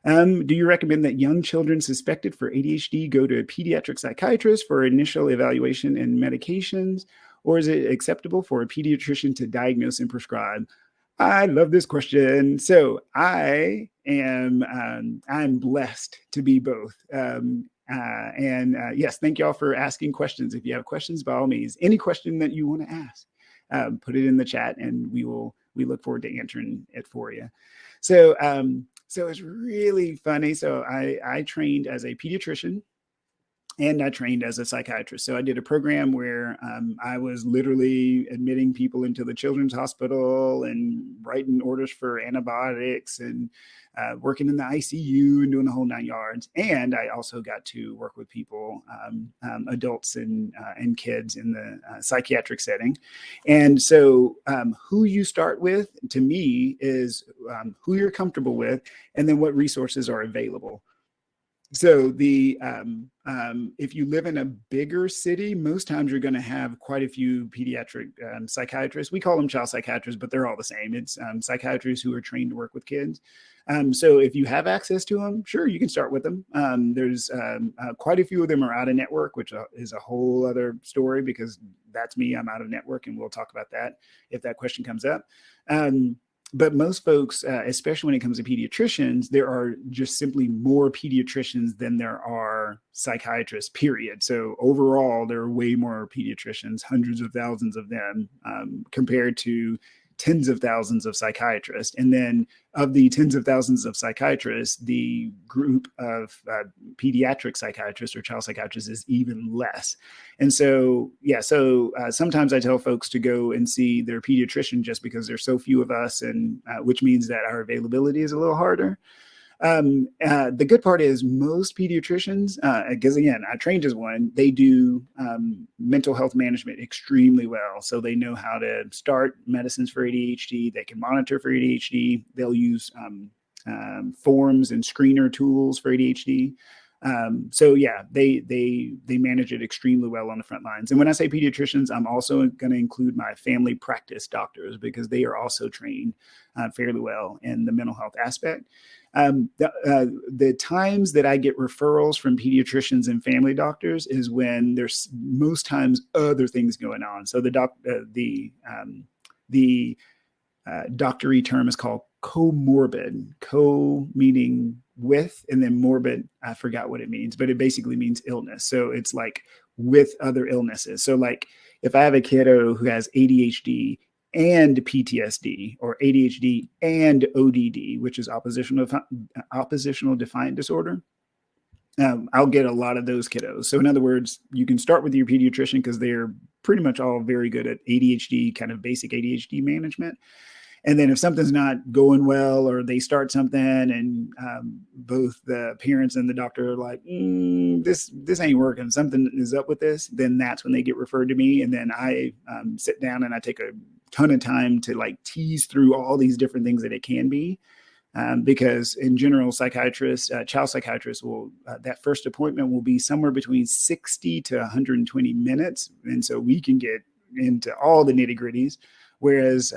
Do you recommend that young children suspected for ADHD go to a pediatric psychiatrist for initial evaluation and medications, or is it acceptable for a pediatrician to diagnose and prescribe? I love this question. So I'm blessed to be both. Yes, thank y'all for asking questions. If you have questions, by all means, any question that you want to ask, put it in the chat, and we look forward to answering it for you. So it's really funny. So I trained as a pediatrician and I trained as a psychiatrist. So I did a program where I was literally admitting people into the children's hospital and writing orders for antibiotics and working in the ICU and doing the whole 9 yards. And I also got to work with people, adults and kids in the psychiatric setting. And so who you start with, to me, is who you're comfortable with, and then what resources are available. So if you live in a bigger city, most times you're going to have quite a few pediatric psychiatrists. We call them child psychiatrists, but they're all the same. It's psychiatrists who are trained to work with kids. So if you have access to them, sure, you can start with them. There's quite a few of them are out of network, which is a whole other story, because that's me. I'm out of network, and we'll talk about that if that question comes up. But most folks, especially when it comes to pediatricians, there are just simply more pediatricians than there are psychiatrists, period. So overall, there are way more pediatricians, hundreds of thousands of them, compared to tens of thousands of psychiatrists. And then of the tens of thousands of psychiatrists, the group of pediatric psychiatrists or child psychiatrists is even less. And so, sometimes I tell folks to go and see their pediatrician just because there's so few of us, and which means that our availability is a little harder. The good part is most pediatricians, because again, I trained as one, they do mental health management extremely well. So they know how to start medicines for ADHD. They can monitor for ADHD. They'll use forms and screener tools for ADHD. They manage it extremely well on the front lines. And when I say pediatricians, I'm also going to include my family practice doctors, because they are also trained fairly well in the mental health aspect. The times that I get referrals from pediatricians and family doctors is when there's most times other things going on. So the doctory term is called comorbid, meaning with, and then morbid, I forgot what it means, but it basically means illness. So it's like with other illnesses. So like if I have a kiddo who has ADHD and PTSD, or ADHD and ODD, which is oppositional defiant disorder, I'll get a lot of those kiddos. So in other words, you can start with your pediatrician because they're pretty much all very good at ADHD, kind of basic ADHD management. And then if something's not going well, or they start something and both the parents and the doctor are like, this ain't working, something is up with this, then that's when they get referred to me. And then I sit down and I take a ton of time to like tease through all these different things that it can be. Because in general, psychiatrists, child psychiatrists will, that first appointment will be somewhere between 60 to 120 minutes. And so we can get into all the nitty gritties. Whereas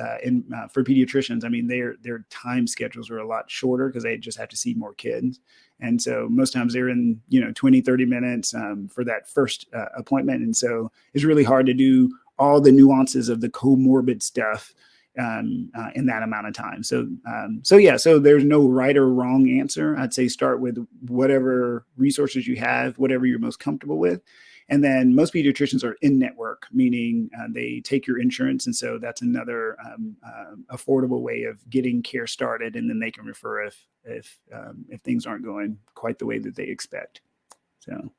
for pediatricians, I mean, their time schedules are a lot shorter because they just have to see more kids. And so most times they're in, 20, 30 minutes for that first appointment. And so it's really hard to do all the nuances of the comorbid stuff in that amount of time. So there's no right or wrong answer. I'd say start with whatever resources you have, whatever you're most comfortable with. And then most pediatricians are in network, meaning they take your insurance. And so that's another affordable way of getting care started. And then they can refer if things aren't going quite the way that they expect. So